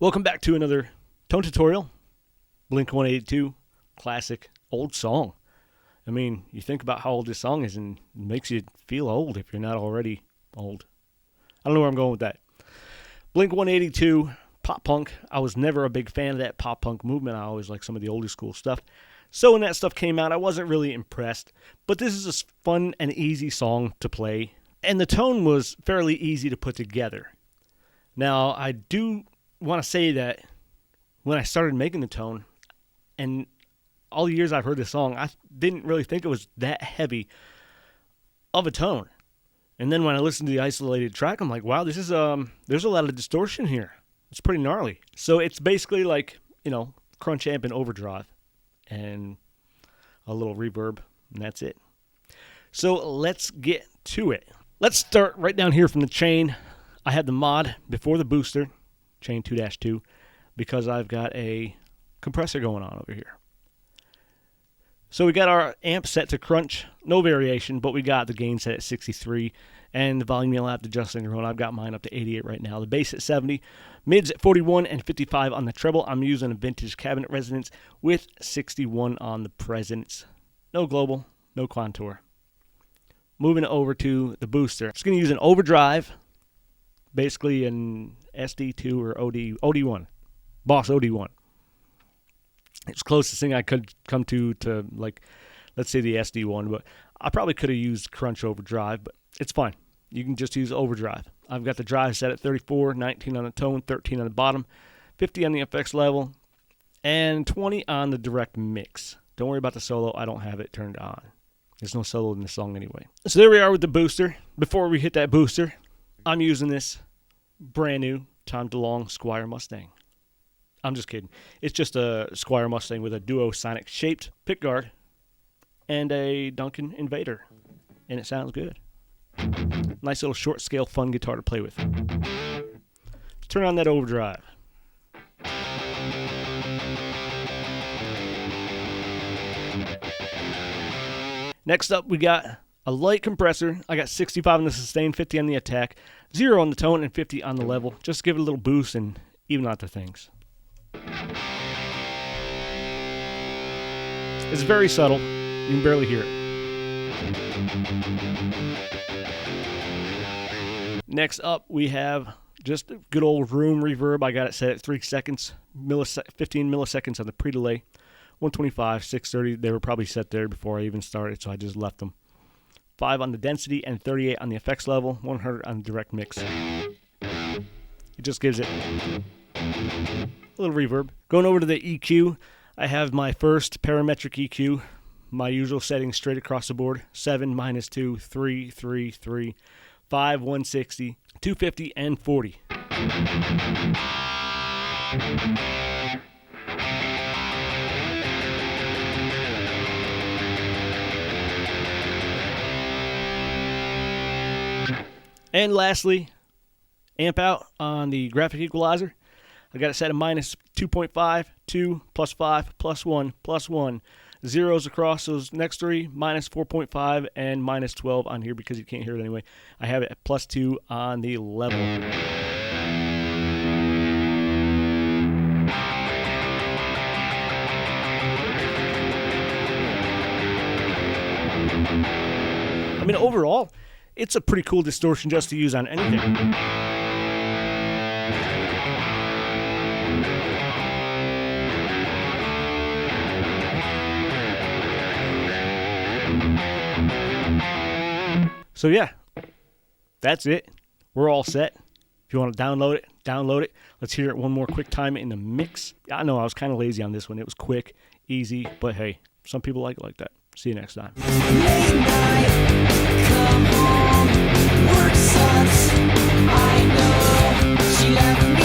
Welcome back to another tone tutorial. Blink-182, classic, old song. I mean, you think about how old this song is and it makes you feel old if you're not already old. I don't know where I'm going with that. Blink-182, pop punk. I was never a big fan of that pop punk movement. I always liked some of the older school stuff. So when that stuff came out, I wasn't really impressed. But this is a fun and easy song to play. And the tone was fairly easy to put together. Now, I do want to say that when I started making the tone, and all the years I've heard this song, I didn't really think it was that heavy of a tone. And then when I listened to the isolated track, I'm like, wow, this is there's a lot of distortion here. It's pretty gnarly. So it's basically like, crunch amp and overdrive and a little reverb, and that's it. So let's get to it. Let's start right down here from the chain. I had the mod before the booster, chain 2-2, because I've got a compressor going on over here. So we got our amp set to crunch, no variation, but we got the gain set at 63, and the volume you'll have to adjust on your own. I've got mine up to 88 right now. The bass at 70, mids at 41, and 55 on the treble. I'm using a vintage cabinet resonance with 61 on the presence. No global, no contour. Moving over to the booster. I'm just going to use an overdrive, basically an SD2 or OD1, Boss OD1. It's the closest thing I could come to like, let's say the SD1, but I probably could have used crunch overdrive, but it's fine. You can just use overdrive. I've got the drive set at 34, 19 on the tone, 13 on the bottom, 50 on the FX level, and 20 on the direct mix. Don't worry about the solo. I don't have it turned on. There's no solo in the song anyway. So there we are with the booster. Before we hit that booster, I'm using this brand new Tom DeLonge Squire Mustang. I'm just kidding. It's just a Squire Mustang with a duo sonic shaped pickguard and a Duncan Invader. And it sounds good. Nice little short scale fun guitar to play with. Let's turn on that overdrive. Next up, we got a light compressor. I got 65 on the sustain, 50 on the attack, 0 on the tone, and 50 on the level. Just give it a little boost and even out the things. It's very subtle. You can barely hear it. Next up, we have just a good old room reverb. I got it set at 3 seconds, 15 milliseconds on the pre-delay. 125, 630, they were probably set there before I even started, so I just left them. 5 on the density and 38 on the effects level, 100 on the direct mix. It just gives it a little reverb. Going over to the EQ, I have my first parametric EQ, my usual settings straight across the board, 7, -2, 3, 3, 3, 5, 160, 250, and 40. And lastly, amp out on the graphic equalizer. I got it set at -2.5, 2, +5, +1, +1. Zeros across those next three, -4.5, and -12 on here because you can't hear it anyway. I have it at +2 on the level. I mean, overall, it's a pretty cool distortion just to use on anything. So yeah, that's it. We're all set. If you want to download it, download it. Let's hear it one more quick time in the mix. I know I was kind of lazy on this one. It was quick, easy, but hey, some people like it like that. See you next time. Late night, come home, work sucks, I know, she left me.